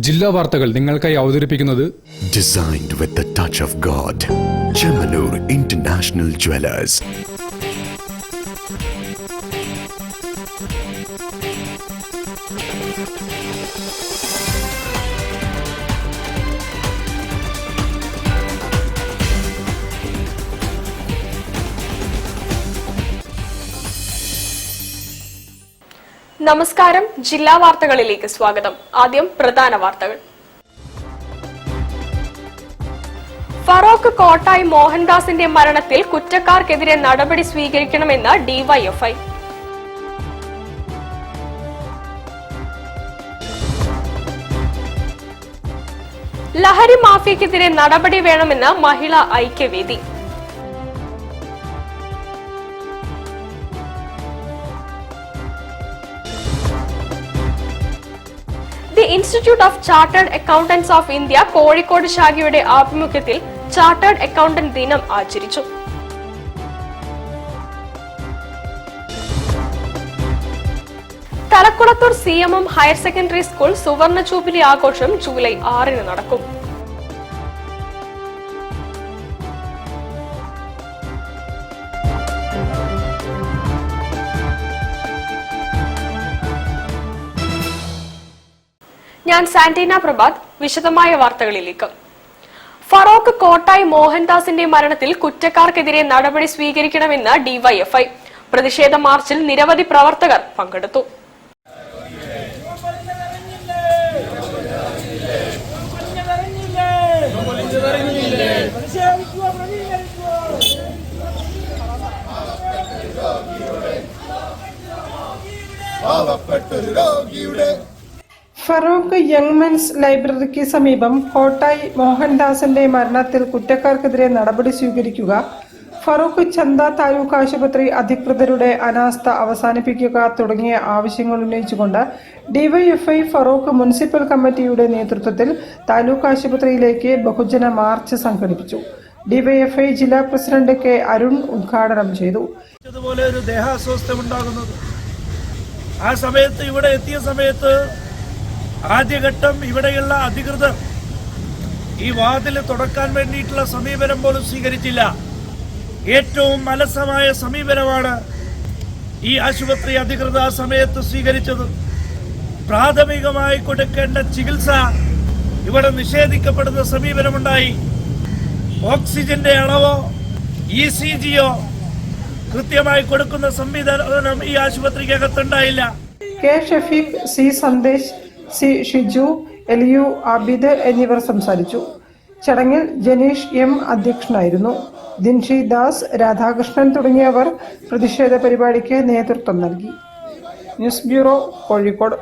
ജില്ലാ വാർത്തകൾ നിങ്ങൾക്കായി അവതരിപ്പിക്കുന്നത് Designed with the touch of God. Chemanur International Jewelers. നമസ്കാരം. ജില്ലാ വാർത്തകളിലേക്ക് സ്വാഗതം. ആദ്യം പ്രധാന വാർത്തകൾ. ഫറോക്ക് കോട്ടായി മോഹൻദാസിന്റെ മരണത്തിൽ കുറ്റക്കാർക്കെതിരെ നടപടി സ്വീകരിക്കണമെന്ന് ഡിവൈഎഫ്ഐ. ലഹരി മാഫിയക്കെതിരെ നടപടി വേണമെന്ന് Mahila Aikyavedi. The institute of chartered accountants of India Kozhikode ശാഖയുടെ ആഭിമുഖ്യത്തിൽ ചാർട്ടേഡ് അക്കൗണ്ടന്റ് ദിനം ആചരിച്ചു. Thalakkulathur CMM higher secondary school സുവർണ ജൂബിലി ആഘോഷം ജൂലൈ 6 നടക്കും. ഞാൻ സാന്റീന പ്രഭാത്. വിശദമായ വാർത്തകളിലേക്ക്. ഫറോക്ക് കോട്ടായി മോഹൻദാസിന്റെ മരണത്തിൽ കുറ്റക്കാർക്കെതിരെ നടപടി സ്വീകരിക്കണമെന്ന് ഡിവൈഎഫ്ഐ. പ്രതിഷേധ മാർച്ചിൽ നിരവധി പ്രവർത്തകർ പങ്കെടുത്തു. ഫറോക്ക് യങ് മെൻസ് ലൈബ്രറിക്ക് സമീപം കോട്ടായി മോഹൻദാസിന്റെ മരണത്തിൽ കുറ്റക്കാർക്കെതിരെ നടപടി സ്വീകരിക്കുക, ഫറോക്ക് ചന്ത താലൂക്ക് ആശുപത്രി അധികൃതരുടെ അനാസ്ഥ അവസാനിപ്പിക്കുക തുടങ്ങിയ ആവശ്യങ്ങൾ ഉന്നയിച്ചുകൊണ്ട് ഡിവൈഎഫ്ഐ ഫറോക്ക് മുനിസിപ്പൽ കമ്മിറ്റിയുടെ നേതൃത്വത്തിൽ താലൂക്ക് ആശുപത്രിയിലേക്ക് ബഹുജന മാർച്ച് സംഘടിപ്പിച്ചു. ഡിവൈഎഫ്ഐ ജില്ലാ പ്രസിഡന്റ് കെ അരുൺ ഉദ്ഘാടനം ചെയ്തു. ഒരു ദേഹാസ്വാസ്ഥ്യമുണ്ടാകുന്നത് ആ സമയത്ത് ഇവിടെ എത്തിയ സമയത്ത് ആദ്യഘട്ടം ഇവിടെയുള്ള അധികൃതർ ഈ വാതിൽ തുറക്കാൻ വേണ്ടിയിട്ടുള്ള സമീപനം പോലും സ്വീകരിച്ചില്ല. ഏറ്റവും അലസമായ സമീപനമാണ് ഈ ആശുപത്രി അധികൃതർ ആ സമയത്ത് സ്വീകരിച്ചത്. പ്രാഥമികമായി കൊടുക്കേണ്ട ചികിത്സ ഇവിടെ നിഷേധിക്കപ്പെടുന്ന സമീപനമുണ്ടായി. ഓക്സിജന്റെ അളവോ ECGയോ കൃത്യമായി കൊടുക്കുന്ന സംവിധാനം ഈ ആശുപത്രിക്കകത്തുണ്ടായില്ല. K Shafeeq, C Sandesh, C Shiju, എലിയു, ആബിദ് എന്നിവർ സംസാരിച്ചു. ചടങ്ങിൽ ജനീഷ് M അധ്യക്ഷനായിരുന്നു. ദിൻഷി ദാസ്, രാധാകൃഷ്ണൻ തുടങ്ങിയവർ പ്രതിഷേധ പരിപാടിക്ക് നേതൃത്വം നൽകി. News bureau, Kozhikode.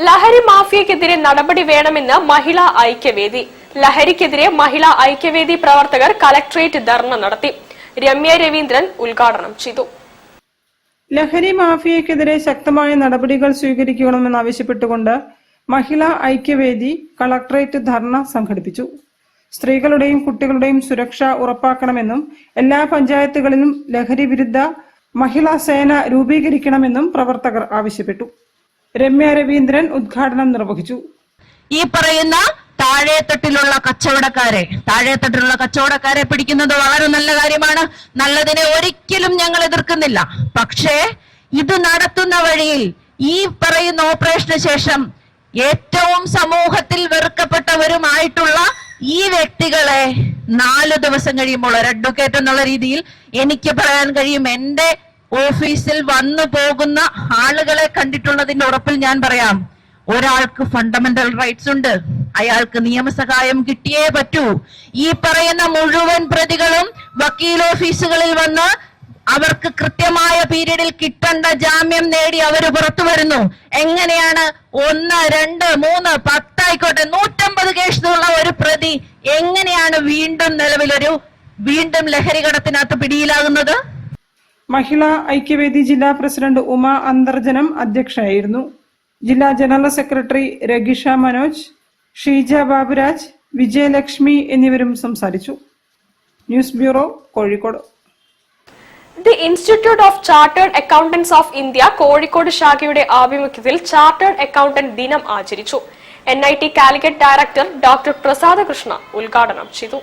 ലഹരി മാഫിയക്കെതിരെ നടപടി വേണമെന്ന് മഹിളാ ഐക്യവേദി. ലഹരിക്കെതിരെ മഹിളാ ഐക്യവേദി പ്രവർത്തകർ കലക്ട്രേറ്റ് ധർണ നടത്തി. രമ്യ രവീന്ദ്രൻ ഉദ്ഘാടനം ചെയ്തു. ലഹരി മാഫിയക്കെതിരെ ശക്തമായ നടപടികൾ സ്വീകരിക്കണമെന്നാവശ്യപ്പെട്ടുകൊണ്ട് മഹിളാ ഐക്യവേദി കളക്ടറേറ്റ് ധർണ സംഘടിപ്പിച്ചു. സ്ത്രീകളുടെയും കുട്ടികളുടെയും സുരക്ഷ ഉറപ്പാക്കണമെന്നും എല്ലാ പഞ്ചായത്തുകളിലും ലഹരി വിരുദ്ധ മഹിളാ സേന രൂപീകരിക്കണമെന്നും പ്രവർത്തകർ ആവശ്യപ്പെട്ടു. രമ്യ രവീന്ദ്രൻ ഉദ്ഘാടനം നിർവഹിച്ചു. ഈ പറയുന്ന താഴെത്തട്ടിലുള്ള കച്ചവടക്കാരെ പിടിക്കുന്നത് വളരെ നല്ല കാര്യമാണ്. നല്ലതിനെ ഒരിക്കലും ഞങ്ങൾ എതിർക്കുന്നില്ല. പക്ഷേ ഇത് നടത്തുന്ന വഴിയിൽ ഈ പറയുന്ന ഓപ്പറേഷന് ശേഷം ഏറ്റവും സമൂഹത്തിൽ വെറുക്കപ്പെട്ടവരുമായിട്ടുള്ള ഈ വ്യക്തികളെ 4 ദിവസം കഴിയുമ്പോൾ ഒരു അഡ്വക്കേറ്റ് എന്നുള്ള രീതിയിൽ എനിക്ക് പറയാൻ കഴിയും. എന്റെ ഓഫീസിൽ വന്നു പോകുന്ന ആളുകളെ കണ്ടിട്ടുള്ളതിന്റെ ഉറപ്പിൽ ഞാൻ പറയാം, ഒരാൾക്ക് ഫണ്ടമെന്റൽ റൈറ്റ്സ് ഉണ്ട്. അയാൾക്ക് നിയമസഹായം കിട്ടിയേ പറ്റൂ. ഈ പറയുന്ന മുഴുവൻ പ്രതികളും വക്കീൽ ഓഫീസുകളിൽ വന്ന് അവർക്ക് കൃത്യമായ പീരീഡിൽ കിട്ടേണ്ട ജാമ്യം നേടി അവർ പുറത്തു വരുന്നു. എങ്ങനെയാണ് 1, 2, 3, 10 ആയിക്കോട്ടെ 150 കേസുള്ള ഒരു പ്രതി എങ്ങനെയാണ് വീണ്ടും ലഹരി കടത്തിനകത്ത് പിടിയിലാകുന്നത്? മഹിളാ ഐക്യവേദി ജില്ലാ പ്രസിഡന്റ് ഉമ അന്തർജനം അധ്യക്ഷയായിരുന്നു. ജില്ലാ ജനറൽ സെക്രട്ടറി രഗിഷ മനോജ്, ഷീജ ബാബുരാജ്, വിജയലക്ഷ്മി എന്നിവരും സംസാരിച്ചു. News bureau, Kozhikode. The institute of chartered accountants of India Kozhikode ശാഖയുടെ ആഭിമുഖ്യത്തിൽ ചാർട്ടേഡ് അക്കൗണ്ടന്റ് ദിനം ആചരിച്ചു. NIT കാലിക്കറ്റ് ഡയറക്ടർ ഡോക്ടർ പ്രസാദ കൃഷ്ണ ഉദ്ഘാടനം ചെയ്തു.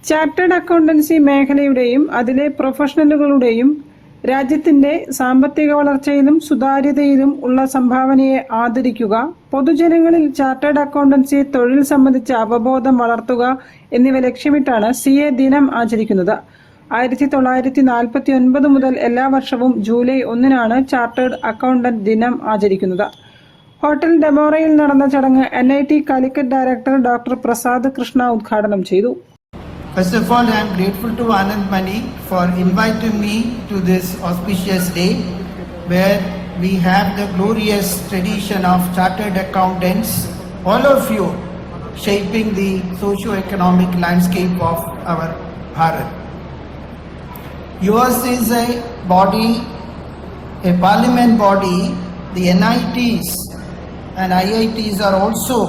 ചാർട്ടേഡ് അക്കൗണ്ടൻസി മേഖലയുടെയും അതിലെ പ്രൊഫഷണലുകളുടെയും രാജ്യത്തിന്റെ സാമ്പത്തിക വളർച്ചയിലും സുതാര്യതയിലും ഉള്ള സംഭാവനയെ ആദരിക്കുക, പൊതുജനങ്ങളിൽ ചാർട്ടേഡ് അക്കൗണ്ടൻസി തൊഴിൽ സംബന്ധിച്ച അവബോധം വളർത്തുക എന്നിവ ലക്ഷ്യമിട്ടാണ് CA ദിനം ആചരിക്കുന്നത്. 1949 മുതൽ എല്ലാ വർഷവും ജൂലൈ 1-നാണ് ചാർട്ടേഡ് അക്കൗണ്ടന്റ് ദിനം ആചരിക്കുന്നത്. ഹോട്ടൽ ഡെമോറയിൽ നടന്ന ചടങ്ങ് NIT Calicut director doctor Prasad Krishna ഉദ്ഘാടനം ചെയ്തു. First of all, I am grateful to Anand Mani for inviting me to this auspicious day where we have the glorious tradition of chartered accountants, all of you shaping the socio-economic landscape of our Bharat. Yours is a body, a parliament body. The NITs and IITs are also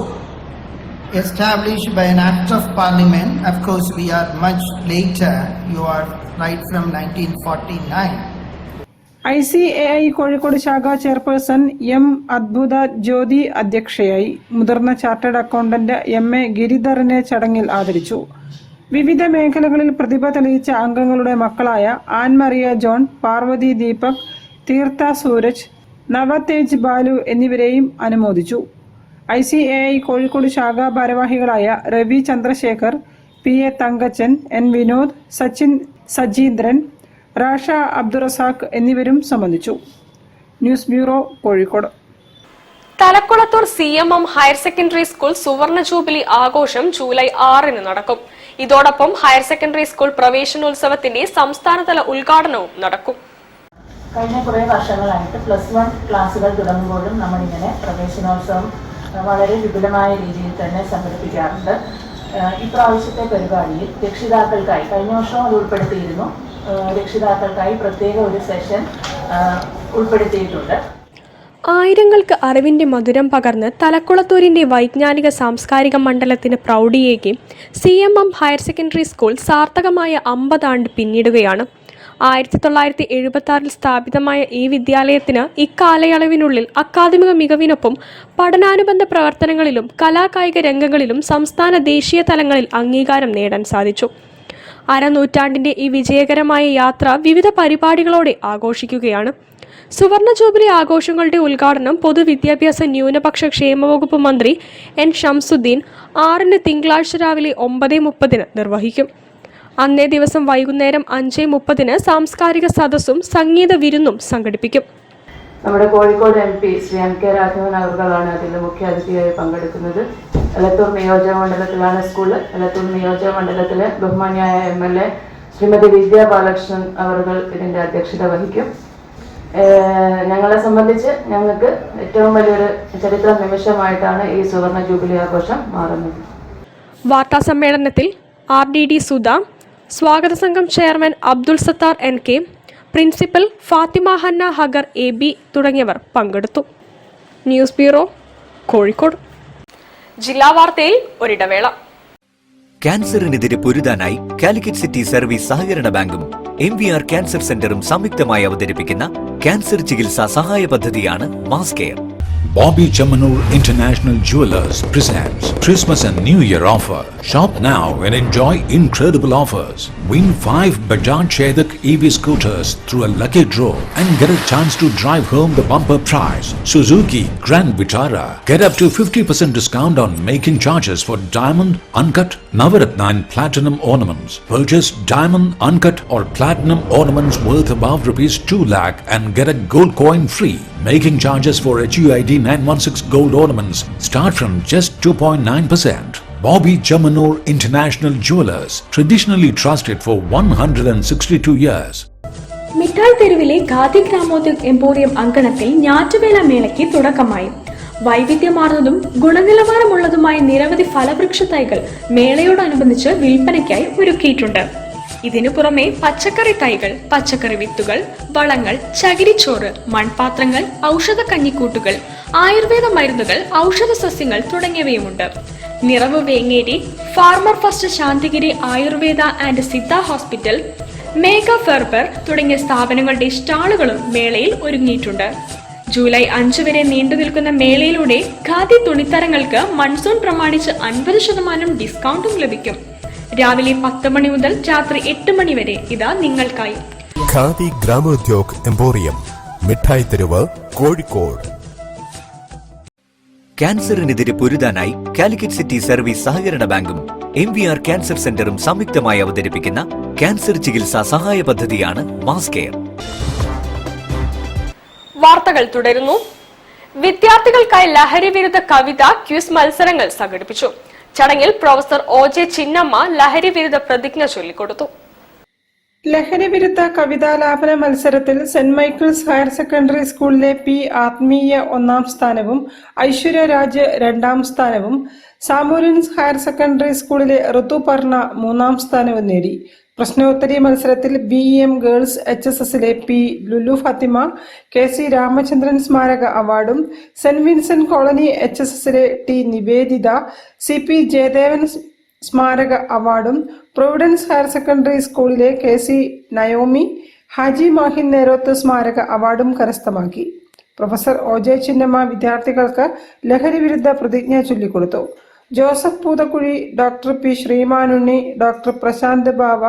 established by an act of parliament. Of course, we are much later. You are right from 1949. ICAI Kozhikode ശാഖ chairperson M. അദ്ഭുത ജ്യോതി അധ്യക്ഷയായി. മുതിർന്ന chartered accountant MA ഗിരിധരനെ ചടങ്ങിൽ ആദരിച്ചു. വിവിധ മേഖലകളിൽ പ്രതിഭ തെളിയിച്ച അംഗങ്ങളുടെ മക്കളായ ആൻ മറിയ ജോൺ, പാർവതി ദീപക്, തീർത്ഥ സൂരജ്, നവതേജ് ബാലു എന്നിവരെയും അനുമോദിച്ചു. ICAI കോഴിക്കോട് ശാഖാ ഭാരവാഹികളായ രവി ചന്ദ്രശേഖർ, PA തങ്കച്ചൻ, N. വിനോദ്, സച്ചിൻ സജീന്ദ്രൻ, റാഷ അബ്ദുറസാഖ് എന്നിവരും സംബന്ധിച്ചു. News bureau, Kozhikode. Thalakkulathur CMM higher secondary school സുവർണ ജൂബിലി ആഘോഷം ജൂലൈ 6-ന് നടക്കും. ഇതോടൊപ്പം ഹയർ സെക്കൻഡറി സ്കൂൾ പ്രവേശനോത്സവത്തിന്റെ സംസ്ഥാനതല ഉദ്ഘാടനവും നടക്കും. കഴിഞ്ഞ കുറേ വർഷങ്ങളായിട്ട് +1 ക്ലാസ്സുകൾ തുടങ്ങുമ്പോഴും നമ്മളിങ്ങനെ പ്രവേശനോത്സവം വളരെ വിപുലമായ രീതിയിൽ തന്നെ സംഘടിപ്പിക്കാറുണ്ട്. ഇപ്രാവശ്യത്തെ പരിപാടിയിൽ രക്ഷിതാക്കൾക്കായി, കഴിഞ്ഞ വർഷം അത് ഉൾപ്പെടുത്തിയിരുന്നു, രക്ഷിതാക്കൾക്കായി പ്രത്യേക ഒരു സെഷൻ ഉൾപ്പെടുത്തിയിട്ടുണ്ട്. ആയിരങ്ങൾക്ക് അറിവിന്റെ മധുരം പകർന്ന് തലക്കുളത്തൂരിന്റെ വൈജ്ഞാനിക സാംസ്കാരിക മണ്ഡലത്തിന് പ്രൗഢിയേകി CMM ഹയർ സെക്കൻഡറി സ്കൂൾ സാർത്ഥകമായ 50 ആണ്ട് പിന്നിടുകയാണ്. 1976 സ്ഥാപിതമായ ഈ വിദ്യാലയത്തിന് ഇക്കാലയളവിനുള്ളിൽ അക്കാദമിക മികവിനൊപ്പം പഠനാനുബന്ധ പ്രവർത്തനങ്ങളിലും കലാകായിക രംഗങ്ങളിലും സംസ്ഥാന ദേശീയ തലങ്ങളിൽ അംഗീകാരം നേടാൻ സാധിച്ചു. അരനൂറ്റാണ്ടിന്റെ ഈ വിജയകരമായ യാത്ര വിവിധ പരിപാടികളോടെ ആഘോഷിക്കുകയാണ്. സുവർണ ജൂബിലി ആഘോഷങ്ങളുടെ ഉദ്ഘാടനം പൊതുവിദ്യാഭ്യാസ ന്യൂനപക്ഷ ക്ഷേമ വകുപ്പ് മന്ത്രി N. ഷംസുദ്ദീൻ 6-ന് തിങ്കളാഴ്ച രാവിലെ 9:30 നിർവഹിക്കും. അന്നേ ദിവസം വൈകുന്നേരം 5:30 സാംസ്കാരിക സദസ്സും സംഗീത വിരുന്നും സംഘടിപ്പിക്കും. നമ്മുടെ Kozhikode MP Shri M. K. Raghavan അവർകളാണ് അതിൽ മുഖ്യ അതിഥിയായി പങ്കെടുക്കുന്നത്. എലത്തൂർ നിയോജക മണ്ഡലത്തിലാണ് സ്കൂള്. എലത്തൂർ നിയോജക മണ്ഡലത്തിലെ ബഹുമാന്യായ MLA ശ്രീമതി വിദ്യാ ബാലകൃഷ്ണൻ അവർകൾ ഇതിന്റെ അധ്യക്ഷത വഹിക്കും. ഞങ്ങളെ സംബന്ധിച്ച് ഞങ്ങൾക്ക് ഏറ്റവും വലിയൊരു ചരിത്ര നിമിഷമായിട്ടാണ് ഈ സുവർണ ജൂബിലി ആഘോഷം മാറുന്നത്. വാർത്താ സമ്മേളനത്തിൽ RDD സുധ, സ്വാഗത സംഘം chairman Abdul Sathar NK, principal Fathima Hanna Hagar AB തുടങ്ങിയവർ പങ്കെടുത്തു. News bureau, Kozhikode. ജില്ലാ വാർത്തയിൽ ഒരിടവേള. ക്യാൻസറിനെതിരെ പൊരുതാനായി കാലിക്കറ്റ് സിറ്റി സർവീസ് സഹകരണ ബാങ്കും MVR ക്യാൻസർ സെന്ററും സംയുക്തമായി അവതരിപ്പിക്കുന്ന ക്യാൻസർ ചികിത്സാ സഹായ പദ്ധതിയാണ് mass care. Bobby Chamanur International Jewelers presents Christmas and New Year offer. Shop now and enjoy incredible offers. Win 5 Bajaj Chetak EV scooters through a lucky draw and get a chance to drive home the bumper prize Suzuki Grand Vitara. Get up to 50% discount on making charges for diamond, uncut, Navaratna and platinum ornaments. Purchase diamond, uncut or platinum ornaments worth above ₹2 lakh and get a gold coin free. Making charges for HUID 916 gold ornaments start from just 2.9%. Bobby Chamanur International Jewelers, traditionally trusted for 162 years. മിഠായി തെരുവിലെ khadi Gramodyoga emporium അങ്കണത്തിൽ ഞാറ്റുവേല മേളയ്ക്ക് തുടക്കമായി. വൈവിധ്യമാർന്നതും ഗുണനിലവാരമുള്ളതുമായ നിരവധി ഫലവൃക്ഷ തൈകൾ മേളയോടനുബന്ധിച്ച് വിൽപ്പനയ്ക്കായി ഒരുക്കിയിട്ടുണ്ട്. ഇതിനു പുറമെ പച്ചക്കറി തൈകൾ, പച്ചക്കറി വിത്തുകൾ, വളങ്ങൾ, ചകിരിച്ചോറ്, മൺപാത്രങ്ങൾ, ഔഷധ കഞ്ഞിക്കൂട്ടുകൾ, ആയുർവേദ മരുന്നുകൾ, ഔഷധ സസ്യങ്ങൾ തുടങ്ങിയവയുമുണ്ട്. Niravu Vengeri, farmer first Santhigiri Ayurveda and Siddha hospital, Megha ഫെർബർ തുടങ്ങിയ സ്ഥാപനങ്ങളുടെ സ്റ്റാളുകളും മേളയിൽ ഒരുങ്ങിയിട്ടുണ്ട്. ജൂലൈ 5 വരെ നീണ്ടു നിൽക്കുന്ന മേളയിലൂടെ ഖാദി തുണിത്തരങ്ങൾക്ക് മൺസൂൺ പ്രമാണിച്ച് 50% ഡിസ്കൗണ്ടും ലഭിക്കും. രാവിലെ 10 മണി മുതൽ രാത്രി 8 മണി വരെ ഇതാ നിങ്ങൾക്കായി. ഖാദി ഗ്രാമോദ്യോഗ് എംപോറിയം, മിഠായി തെരുവ്, കോഴിക്കോട്. ക്യാൻസറിനെതിരെ പൊരുതാനായി കാലിക്കറ്റ് സിറ്റി സർവീസ് സഹകരണ ബാങ്കും MVR ക്യാൻസർ സെന്ററും സംയുക്തമായി അവതരിപ്പിക്കുന്ന ക്യാൻസർ ചികിത്സാ സഹായ പദ്ധതിയാണ് മാസ് കെയർ. വാർത്തകൾ തുടരുന്നു. വിദ്യാർത്ഥികൾക്കായി ലഹരി വിരുദ്ധ കവിത ക്വിസ് മത്സരങ്ങൾ സംഘടിപ്പിച്ചു. ചടങ്ങിൽ പ്രൊഫസർ OJ ചിന്നമ്മ ലഹരി വിരുദ്ധ പ്രതിജ്ഞ ചൊല്ലിക്കൊടുത്തു. ലഹരി വിരുദ്ധ കവിതാലാപന മത്സരത്തിൽ സെന്റ് മൈക്കിൾസ് ഹയർ സെക്കൻഡറി സ്കൂളിലെ P. ആത്മീയ 1ാം സ്ഥാനവും ഐശ്വര്യ രാജ് 2ാം സ്ഥാനവും, സാമൂലിൻസ് ഹയർ സെക്കൻഡറി സ്കൂളിലെ ഋതുപർണ 3ാം സ്ഥാനവും നേടി. പ്രശ്നോത്തരി മത്സരത്തിൽ BEM ഗേൾസ് HSSലെ P. ലുലു ഫാത്തിമ KC രാമചന്ദ്രൻ സ്മാരക അവാർഡും, സെന്റ് വിൻസെന്റ് കോളനി HSSലെ T. നിവേദിത CP ജയദേവൻ സ്മാരക അവാർഡും, പ്രൊവിഡൻസ് ഹയർ സെക്കൻഡറി സ്കൂളിലെ KC നയോമി ഹാജി മാഹിൻ നേരോത്ത് സ്മാരക അവാർഡും കരസ്ഥമാക്കി. പ്രൊഫസർ OJ ചിന്നമ്മ വിദ്യാർത്ഥികൾക്ക് ലഹരി വിരുദ്ധ പ്രതിജ്ഞ ചൊല്ലിക്കൊടുത്തു. Joseph Poothakkuzhi, doctor P. Sreemanunni, doctor Prashanth Bava,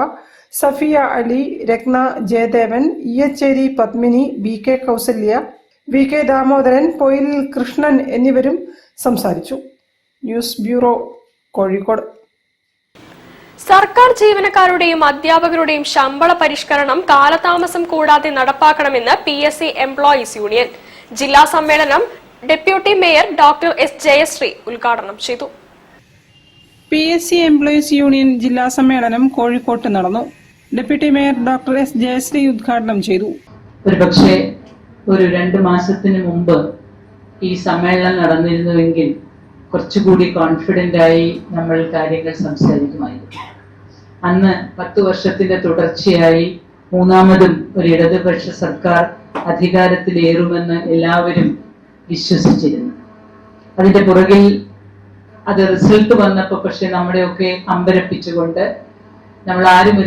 Safiya Ali, Ratna Jayadevan, Iyachery Padmini, BK Kausalya, VK Damodaran, Poyilil Krishnan എന്നിവരും സംസാരിച്ചു. News bureau, Kozhikode. സർക്കാർ ജീവനക്കാരുടെയും അധ്യാപകരുടെയും ശമ്പള പരിഷ്കരണം കാലതാമസം കൂടാതെ നടപ്പാക്കണമെന്ന് PSC എംപ്ലോയീസ് യൂണിയൻ. ജില്ലാ സമ്മേളനം deputy mayor doctor S. Jayasree ഉദ്ഘാടനം ചെയ്തു. PSC എംപ്ലോയീസ് യൂണിയൻ ജില്ലാ സമ്മേളനം കോഴിക്കോട്ട് നടന്നു. Deputy mayor doctor S. Jayasree ഉദ്ഘാടനം ചെയ്തു. ഒരുപക്ഷെ ഒരു 2 മാസത്തിന് മുമ്പ് ഈ സമ്മേളനം നടന്നിരുന്നുവെങ്കിൽ കുറച്ചുകൂടി കോൺഫിഡന്റ് ആയി നമ്മൾ കാര്യങ്ങൾ സംസാരിക്കുമായിരുന്നു. അന്ന് 10 വർഷത്തിന്റെ തുടർച്ചയായി 3ാമതും ഒരു ഇടതുപക്ഷ സർക്കാർ അധികാരത്തിലേറുമെന്ന് എല്ലാവരും വിശ്വസിച്ചിരുന്നു. അതിന്റെ പുറകിൽ അത് റിസൾട്ട് വന്നപ്പോൾ പക്ഷെ നമ്മളെയൊക്കെ അമ്പരപ്പിച്ചുകൊണ്ട് നമ്മൾ ആരും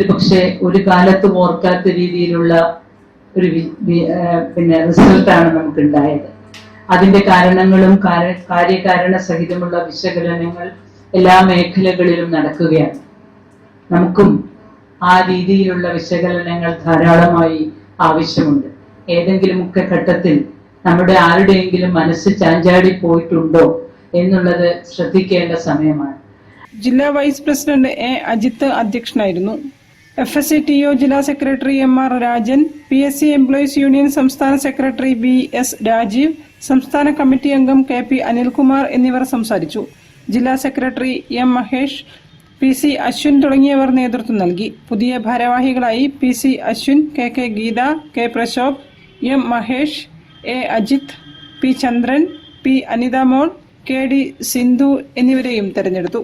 ഒരു കാലത്തും ഓർക്കാത്ത രീതിയിലുള്ള ഒരു റിസൾട്ടാണ് നമുക്ക് ഉണ്ടായത്. അതിന്റെ കാരണങ്ങളും കാര്യകാരണ സഹിതമുള്ള വിശകലനങ്ങൾ എല്ലാ മേഖലകളിലും നടക്കുകയാണ്. നമുക്കും ആ രീതിയിലുള്ള വിശകലനങ്ങൾ ധാരാളമായി ആവശ്യമുണ്ട്. ഏതെങ്കിലുമൊക്കെ ഘട്ടത്തിൽ നമ്മുടെ ആരുടെയെങ്കിലും മനസ്സ് ചാഞ്ചാടി പോയിട്ടുണ്ടോ എന്നുള്ളത് ശ്രദ്ധിക്കേണ്ട സമയമാണ്. ജില്ലാ വൈസ് പ്രസിഡന്റ് A. അജിത്ത് അധ്യക്ഷനായിരുന്നു. FSC TO ജില്ലാ secretary MR Rajan, PSC employees union സംസ്ഥാന സെക്രട്ടറി BS രാജീവ്, സംസ്ഥാന കമ്മിറ്റി അംഗം KP അനിൽകുമാർ എന്നിവർ സംസാരിച്ചു. ജില്ലാ secretary M. Mahesh, PC Ashwin തുടങ്ങിയവർ നേതൃത്വം നൽകി. പുതിയ ഭാരവാഹികളായി PC Ashwin, KK Geetha, K. Prashobh, M. Mahesh, A. Ajith, P. Chandran, P. അനിതമോൾ, KD Sindhu എന്നിവരെയും തെരഞ്ഞെടുത്തു.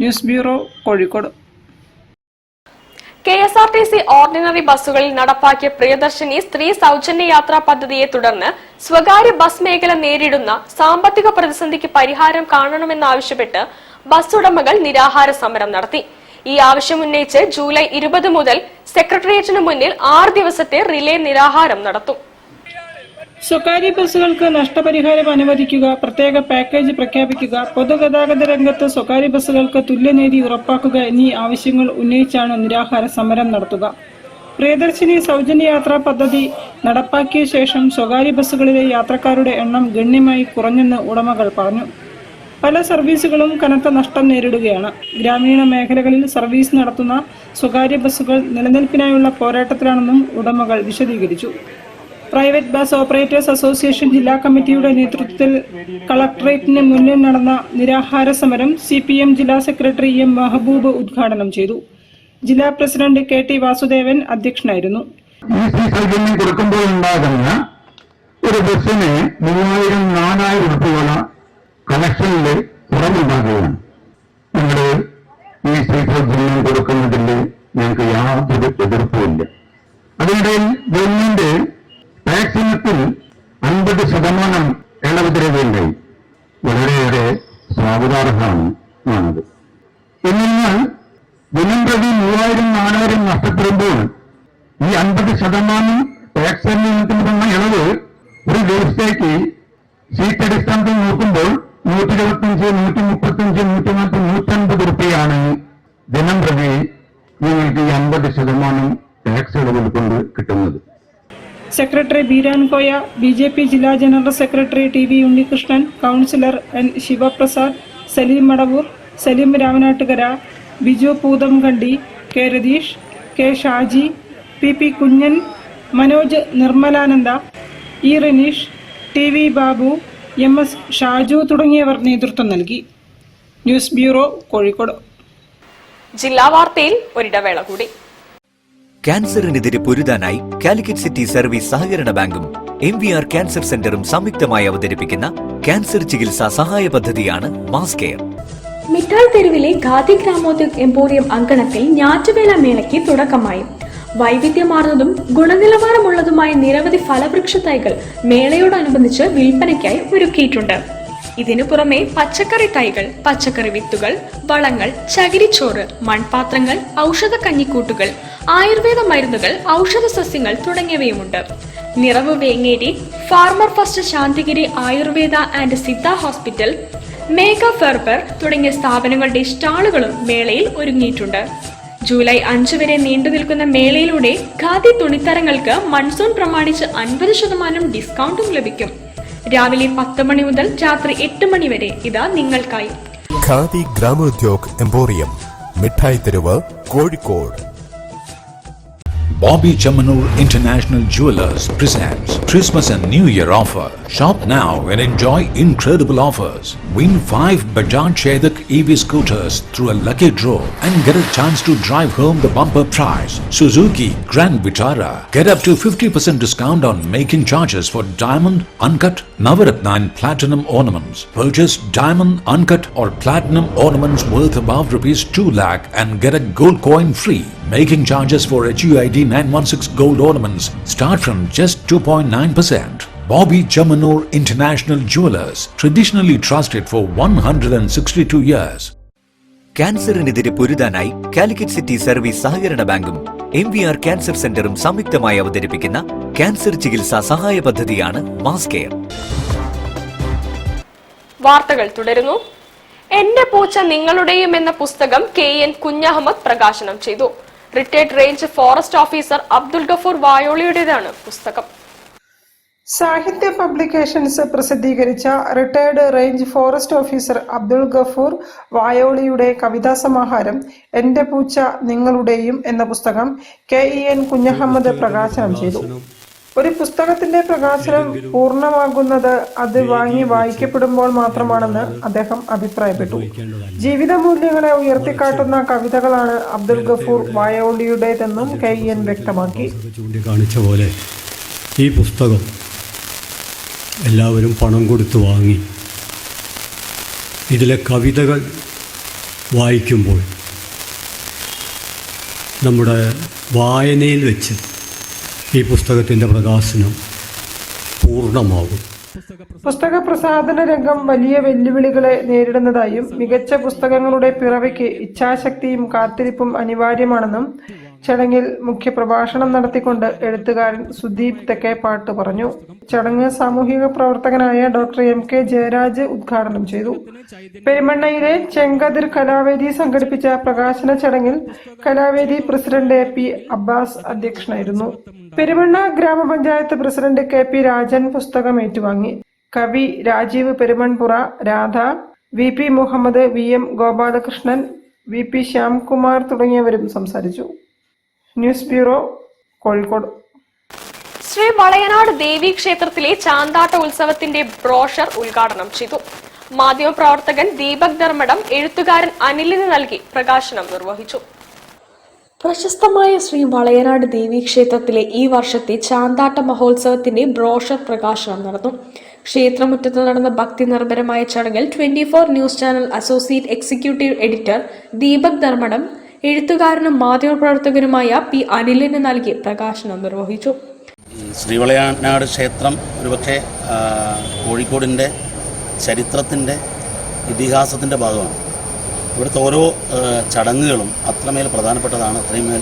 News bureau, Kozhikode. KSRTC ordinary ബസ്സുകളിൽ നടപ്പാക്കിയ പ്രിയദർശിനി സ്ത്രീ സൗജന്യ യാത്രാ പദ്ധതിയെ തുടർന്ന് സ്വകാര്യ ബസ് മേഖല നേരിടുന്ന സാമ്പത്തിക പ്രതിസന്ധിക്ക് പരിഹാരം കാണണമെന്നാവശ്യപ്പെട്ട് ബസ് ഉടമകൾ നിരാഹാര സമരം നടത്തി. ഈ ആവശ്യം ഉന്നയിച്ച് ജൂലൈ 20 മുതൽ സെക്രട്ടേറിയറ്റിന് മുന്നിൽ 6 ദിവസത്തെ റിലേ നിരാഹാരം നടത്തും. സ്വകാര്യ ബസ്സുകൾക്ക് നഷ്ടപരിഹാരം അനുവദിക്കുക, പ്രത്യേക പാക്കേജ് പ്രഖ്യാപിക്കുക, പൊതുഗതാഗത രംഗത്ത് സ്വകാര്യ ബസ്സുകൾക്ക് തുല്യനീതി ഉറപ്പാക്കുക എന്നീ ആവശ്യങ്ങൾ ഉന്നയിച്ചാണ് നിരാഹാര സമരം നടത്തുക. പ്രിയദർശിനി സൗജന്യ യാത്രാ പദ്ധതി നടപ്പാക്കിയ ശേഷം സ്വകാര്യ ബസ്സുകളിലെ യാത്രക്കാരുടെ എണ്ണം ഗണ്യമായി കുറഞ്ഞെന്ന് ഉടമകൾ പറഞ്ഞു. പല സർവീസുകളും കനത്ത നഷ്ടം നേരിടുകയാണ്. ഗ്രാമീണ മേഖലകളിൽ സർവീസ് നടത്തുന്ന സ്വകാര്യ ബസ്സുകൾ നിലനിൽപ്പിനായുള്ള പോരാട്ടത്തിലാണെന്നും ഉടമകൾ വിശദീകരിച്ചു. പ്രൈവറ്റ് ബസ് ഓപ്പറേറ്റേഴ്സ് അസോസിയേഷൻ ജില്ലാ കമ്മിറ്റിയുടെ നേതൃത്വത്തിൽ കളക്ടറേറ്റിന് മുന്നിൽ നടന്ന നിരാഹാര സമരം CPM ജില്ലാ സെക്രട്ടറി M. മെഹബൂബ് ഉദ്ഘാടനം ചെയ്തു. ജില്ലാ പ്രസിഡന്റ് KT വാസുദേവൻ അധ്യക്ഷനായിരുന്നു. സൗജന്യം കൊടുക്കുമ്പോൾ ഉണ്ടാകുന്ന ഒരു ബസ്സിന് 3000-4000 രൂപ കളക്ഷനിൽ കുറവുണ്ടാകുകയാണ്. നമ്മൾ ഈ സൗജന്യം കൊടുക്കുന്നതിൽ ഞങ്ങൾക്ക് യാതൊരു എതിർപ്പുമില്ല. അതിനിടയിൽ ഗവൺമെന്റ് ടാക്സിനത്തിൽ 50% ഇളവ് തരുകയുണ്ടായി. വളരെയേറെ സ്വാഗതാർഹമാണത്. എന്നാൽ ദിനംപ്രതി 3000-4000 നഷ്ടപ്പെടുമ്പോൾ ഈ 50% ടാക്സ് നിയമത്തിനുള്ള ഇളവ് ഒരു ദിവസത്തേക്ക് സീറ്റ് അടിസ്ഥാനത്തിൽ നോക്കുമ്പോൾ 125, 135, 140, 150 രൂപയാണ് ദിനം പ്രതി നിങ്ങൾക്ക് ഈ 50% ടാക്സ് ഇളവുകൾ കൊണ്ട് കിട്ടുന്നത്. സെക്രട്ടറി ബീരാൻകോയ, BJP ജില്ലാ general secretary TV Unnikrishnan, councillor N Sivaprasad, Saleem Madavoor, Saleem Ramanattukara, Biju Poothamkandi, K Ratheesh, K Shaji, PP Kunjan, Manoj Nirmalananda, E Ranish, TV Babu, MS Shaju തുടങ്ങിയവർ നേതൃത്വം നൽകി. News bureau, Kozhikode. ജില്ലാ വാർത്തയിൽ ഒരിടവേള കൂടി. ക്യാൻസറിനെതിരെ പൊരുതാനായി കാലിക്കറ്റ് സിറ്റി സർവീസ് സഹകരണ ബാങ്കും MVR ക്യാൻസർ സെന്ററും സംയുക്തമായി അവതരിപ്പിക്കുന്ന ക്യാൻസർ ചികിത്സാ സഹായ പദ്ധതിയാണ് മാസ് കെയർ. മിഠായി തെരുവിലെ ഖാദി ഗ്രാമോദ്योग എംപോറിയം അങ്കണത്തിൽ ഞാറ്റുവേല മേളയ്ക്ക് തുടക്കമായി. വൈവിധ്യമാർന്നതും ഗുണനിലവാരമുള്ളതുമായ നിരവധി ഫലവൃക്ഷ തൈകൾ മേളയോടനുബന്ധിച്ച് വിൽപ്പനയ്ക്കായി ഒരുക്കിയിട്ടുണ്ട്. ഇതിനു പുറമെ പച്ചക്കറി തൈകൾ, പച്ചക്കറി വിത്തുകൾ, വളങ്ങൾ, ചകിരിച്ചോറ്, മൺപാത്രങ്ങൾ, ഔഷധ കഞ്ഞിക്കൂട്ടുകൾ, ആയുർവേദ മരുന്നുകൾ, ഔഷധ സസ്യങ്ങൾ തുടങ്ങിയവയുമുണ്ട്. Niravu Vengeri, farmer first Santhigiri Ayurveda and Siddha hospital, Megha ഫെർബർ തുടങ്ങിയ സ്ഥാപനങ്ങളുടെ സ്റ്റാളുകളും മേളയിൽ ഒരുങ്ങിയിട്ടുണ്ട്. ജൂലൈ 5 വരെ നീണ്ടുനിൽക്കുന്ന മേളയിലൂടെ ഖാദി തുണിത്തരങ്ങൾക്ക് മൺസൂൺ പ്രമാണിച്ച് 50% ഡിസ്കൗണ്ടും ലഭിക്കും. രാവിലെ 10 മണി മുതൽ രാത്രി 8 മണി വരെ ഇതാ നിങ്ങൾക്കായി. ഖാദി ഗ്രാമോദ്योग എംപോറിയം, മിഠായി തെരുവ്, Kozhikode. Bobby Chamanur International Jewelers presents Christmas and New Year offer. Shop now and enjoy incredible offers. Win 5 Bajaj Chetak EV scooters through a lucky draw and get a chance to drive home the bumper prize. Suzuki Grand Vitara. Get up to 50% discount on making charges for diamond, uncut, Navaratna and platinum ornaments. Purchase diamond, uncut or platinum ornaments worth above rupees 2 lakh and get a gold coin free. Making charges for HUID 916 gold ornaments start from just 2.9%. Bobby Chamanur International Jewelers, traditionally trusted for 162 years. ക്യാൻസറിനെതിരെ പൊരുതാനായി Calicut city service സഹകരണ ബാങ്കും MVR cancer സെന്ററും സംയുക്തമായി അവതരിപ്പിക്കുന്ന cancer ചികിത്സാ സഹായ പദ്ധതിയാണ് മാസ് കെയർ. വാർത്തകൾ തുടരുന്നു. എന്റെ പൂച്ച നിങ്ങളുടെയും എന്ന പുസ്തകം KN കുഞ്ഞഹമ്മദ് പ്രകാശനം ചെയ്തു. Retired range forest officer Abdul Gafoor വായോളിയുടേതാണ് പുസ്തകം. സാഹിത്യ പബ്ലിക്കേഷൻസ് പ്രസിദ്ധീകരിച്ച retired range forest officer Abdul Gafoor വായോളിയുടെ കവിതാ സമാഹാരം എന്റെ പൂച്ച നിങ്ങളുടെയും എന്ന പുസ്തകം KN കുഞ്ഞഹമ്മദ് പ്രകാശനം ചെയ്തു. ഒരു പുസ്തകത്തിന്റെ പ്രകാശനം പൂർണ്ണമാകുന്നത് അത് വാങ്ങി വായിക്കപ്പെടുമ്പോൾ മാത്രമാണെന്ന് അദ്ദേഹം അഭിപ്രായപ്പെട്ടു. ജീവിത മൂല്യങ്ങളെ ഉയർത്തിക്കാട്ടുന്ന കവിതകളാണ് അബ്ദുൽ ഗഫൂർ വായോളിയുടേതെന്നും KN വ്യക്തമാക്കി. ചൂണ്ടിക്കാണിച്ച പോലെ ഈ പുസ്തകം എല്ലാവരും പണം കൊടുത്ത് വാങ്ങി ഇതിലെ കവിതകൾ വായിക്കുമ്പോൾ നമ്മുടെ വായനയിൽ വെച്ച് ഈ പുസ്തകത്തിൻ്റെ പ്രകാശനം പൂർണ്ണമാകും. പുസ്തക പ്രസാധന രംഗം വലിയ വെല്ലുവിളികളെ നേരിടുന്നതായും മികച്ച പുസ്തകങ്ങളുടെ പിറവിക്ക് ഇച്ഛാശക്തിയും കാത്തിരിപ്പും അനിവാര്യമാണെന്നും ചടങ്ങിൽ മുഖ്യപ്രഭാഷണം നടത്തിക്കൊണ്ട് എഴുത്തുകാരൻ സുദീപ് തെക്കേപ്പാട്ട് പറഞ്ഞു. ചടങ്ങ് സാമൂഹിക പ്രവർത്തകനായ ഡോക്ടർ MK ജയരാജ് ഉദ്ഘാടനം ചെയ്തു. പെരുമണ്ണയിലെ ചെങ്കതിർ കലാവേദി സംഘടിപ്പിച്ച പ്രകാശന ചടങ്ങിൽ കലാവേദി പ്രസിഡന്റ് AP അബ്ബാസ് അധ്യക്ഷനായിരുന്നു. പെരുമണ്ണ ഗ്രാമപഞ്ചായത്ത് പ്രസിഡന്റ് KP രാജൻ പുസ്തകം ഏറ്റുവാങ്ങി. കവി Rajeev പെരുമൺപുറ, Radha, VP Muhammad, VM Gopalakrishnan, VP Shyamkumar തുടങ്ങിയവരും സംസാരിച്ചു. News bureau, Kozhikode. ശ്രീ വളയനാട് ദേവി ക്ഷേത്രത്തിലെ ചാന്താട്ട ഉത്സവത്തിന്റെ ബ്രോഷർ ഉദ്ഘാടനം ചെയ്തു. മാധ്യമപ്രവർത്തകൻ ദീപക് ധർമ്മടം എഴുത്തുകാരൻ അനിലിന് നൽകി പ്രകാശനം നിർവഹിച്ചു. പ്രശസ്തമായ ശ്രീ വളയനാട് ദേവീക്ഷേത്രത്തിലെ ഈ വർഷത്തെ ചാന്താട്ട മഹോത്സവത്തിന്റെ ബ്രോഷർ പ്രകാശനം നടന്നു. ക്ഷേത്രമുറ്റത്ത് നടന്ന ഭക്തി നിർഭരമായ ചടങ്ങിൽ 24 news channel associate executive editor Deepak Dharmadam എഴുത്തുകാരനും മാധ്യമപ്രവർത്തകനുമായ P അനിലിന് നൽകി പ്രകാശനം നിർവഹിച്ചു. ശ്രീ വളയനാട് ക്ഷേത്രം ഒരുപക്ഷെ കോഴിക്കോടിൻ്റെ ചരിത്രത്തിൻ്റെ ഇതിഹാസത്തിൻ്റെ ഭാഗമാണ്. ഇവിടുത്തെ ഓരോ ചടങ്ങുകളും അത്രമേൽ പ്രധാനപ്പെട്ടതാണ്, അത്രയുമേൽ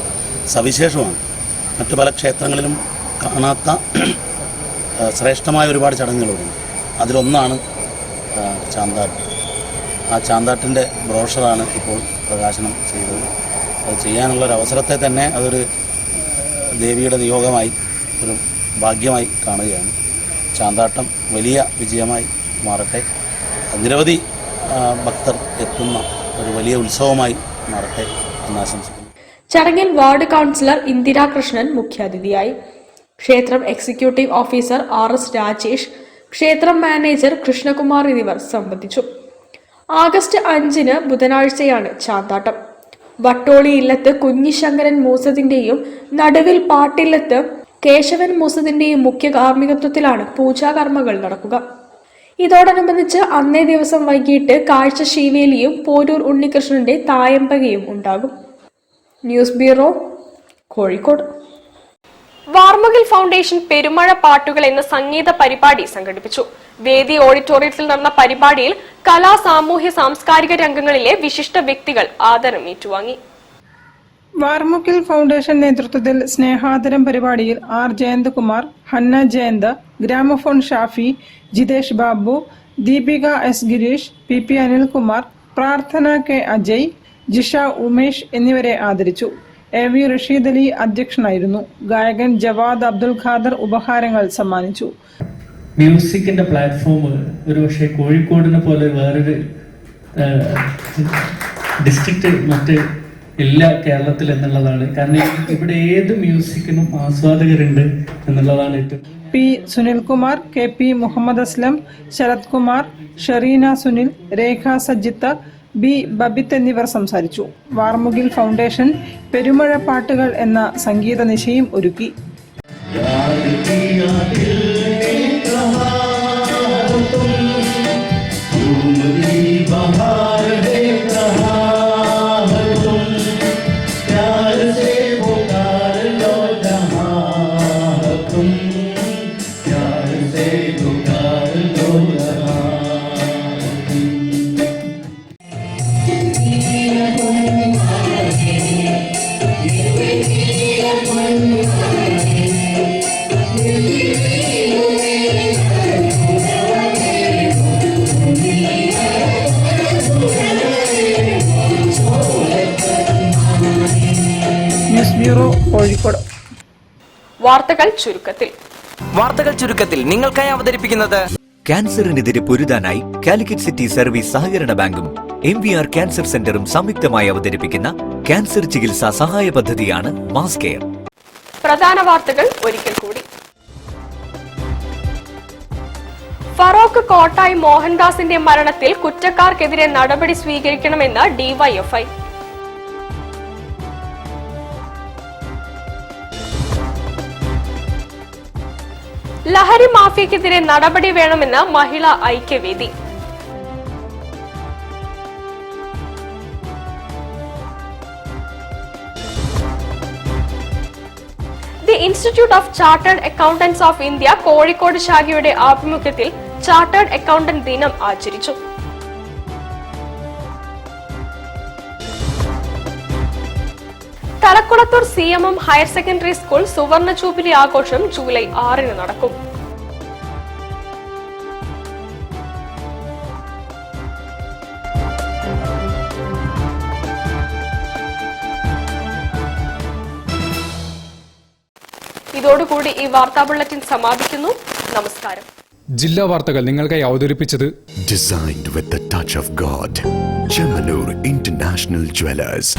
സവിശേഷമാണ്. മറ്റു പല ക്ഷേത്രങ്ങളിലും കാണാത്ത ശ്രേഷ്ഠമായ ഒരുപാട് ചടങ്ങുകളുണ്ട്. അതിലൊന്നാണ് ചാന്താട്ട്. ആ ചാന്താട്ടിൻ്റെ ബ്രോഷറാണ് ഇപ്പോൾ പ്രകാശനം ചെയ്തത്. അത് ചെയ്യാനുള്ളൊരവസരത്തെ തന്നെ അതൊരു ദേവിയുടെ നിയോഗമായി, ഒരു ഭാഗ്യമായി കാണുകയാണ്. ചാന്താട്ടം വലിയ വിജയമായി മാറട്ടെ, നിരവധി ഭക്തർ എത്തുന്ന ഒരു വലിയ ഉത്സവമായി മാറട്ടെ എന്ന് ആശംസിക്കുന്നു. ചടങ്ങിൽ വാർഡ് കൗൺസിലർ ഇന്ദിരാകൃഷ്ണൻ മുഖ്യാതിഥിയായി. ക്ഷേത്രം എക്സിക്യൂട്ടീവ് ഓഫീസർ RS രാജേഷ്, ക്ഷേത്രം മാനേജർ കൃഷ്ണകുമാർ എന്നിവർ സംബന്ധിച്ചു. ആഗസ്റ്റ് 5 ബുധനാഴ്ചയാണ് ചാന്താട്ടം. വട്ടോളി ഇല്ലത്ത് കുഞ്ഞിശങ്കരൻ മൂസതിന്റെയും നടുവിൽ പാട്ടില്ലത്ത് കേശവൻ മൂസതിന്റെയും മുഖ്യ കാർമ്മികത്വത്തിലാണ് പൂജാകർമ്മങ്ങൾ നടക്കുക. ഇതോടനുബന്ധിച്ച് അന്നേ ദിവസം വൈകിട്ട് കാഴ്ച ശീവേലിയും പോരൂർ ഉണ്ണികൃഷ്ണന്റെ തായമ്പകയും ഉണ്ടാകും. News bureau, Kozhikode. Varmukil foundation പെരുമഴ പാട്ടുകൾ എന്ന സംഗീത പരിപാടി സംഘടിപ്പിച്ചു. വേദി ഓഡിറ്റോറിയത്തിൽ നടന്ന പരിപാടിയിൽ കലാ, സാമൂഹ്യ, സാംസ്കാരിക രംഗങ്ങളിലെ വിശിഷ്ട വ്യക്തികൾ ആദരം ഏറ്റുവാങ്ങി. വാർമുകിൽ ഫൗണ്ടേഷൻ നേതൃത്വത്തിൽ സ്നേഹാദരം പരിപാടിയിൽ R Jayanthakumar, Hanna Jayanth, gramophone Shafi, Jithesh Babu, Deepika S Girish, PP Anilkumar, Prarthana K Ajay, Jisha Umesh എന്നിവരെ ആദരിച്ചു. AV റഷീദ് അലി അധ്യക്ഷനായിരുന്നു. ഗായകൻ ജവാദ് അബ്ദുൽ ഖാദർ ഉപഹാരങ്ങൾ സമ്മാനിച്ചു. മ്യൂസിക്കിന്റെ പ്ലാറ്റ്ഫോം ഒരുപക്ഷെ കോഴിക്കോടിനെ പോലെ വേറൊരു ഡിസ്ട്രിക്റ്റ് മറ്റ് ഇല്ല കേരളത്തിൽ എന്നുള്ളതാണ്. കാരണം ഇവിടെ ഏത് മ്യൂസിക്കിനും ആസ്വാദകരുണ്ട് എന്നുള്ളതാണ് ഏറ്റവും. P സുനിൽകുമാർ, KP മുഹമ്മദ് അസ്ലം, ശരത് കുമാർ, ഷെറീന സുനിൽ, രേഖ സജിത്ത്, B ബബിത്ത് എന്നിവർ സംസാരിച്ചു. വാർമുകിൽ ഫൗണ്ടേഷൻ പെരുമഴ പാട്ടുകൾ എന്ന സംഗീത നിശയും ഒരുക്കി. News bureau, Kozhikode. വാർത്തകൾ ചുരുക്കത്തിൽ നിങ്ങൾക്കായി അവതരിപ്പിക്കുന്നത് ക്യാൻസറിനെതിരെ പൊരുതാനായി കാലിക്കറ്റ് സിറ്റി സർവീസ് സഹകരണ ബാങ്കും MVR ക്യാൻസർ സെന്ററും സംയുക്തമായി അവതരിപ്പിക്കുന്ന ക്യാൻസർ ചികിത്സാ സഹായ പദ്ധതിയാണ് മാസ് കെയർ. പ്രധാന വാർത്തകൾ ഒരിക്കൽ കൂടി. ഫറോക്ക് കോട്ടായി മോഹൻദാസിന്റെ മരണത്തിൽ കുറ്റക്കാർക്കെതിരെ നടപടി സ്വീകരിക്കണമെന്ന് DYFI. ലഹരി മാഫിയക്കെതിരെ നടപടി വേണമെന്ന് Mahila Aikyavedi. The institute of chartered accountants of India Kozhikode ശാഖയുടെ ആഭിമുഖ്യത്തിൽ ചാർട്ടേഡ് അക്കൗണ്ടന്റ് ദിനം ആചരിച്ചു. Thalakkulathur CMM higher secondary school സുവർണ ജൂബിലി ആഘോഷം ജൂലൈ 6 നടക്കും. ഇതോടുകൂടി ഈ വാർത്താ ബുള്ളറ്റിൻ സമാപിക്കുന്നു. നമസ്കാരം. ജില്ലാ വാർത്തകൾ നിങ്ങൾക്കായി അവതരിപ്പിച്ചത് Designed with the touch of God. Chemanur International Jewelers.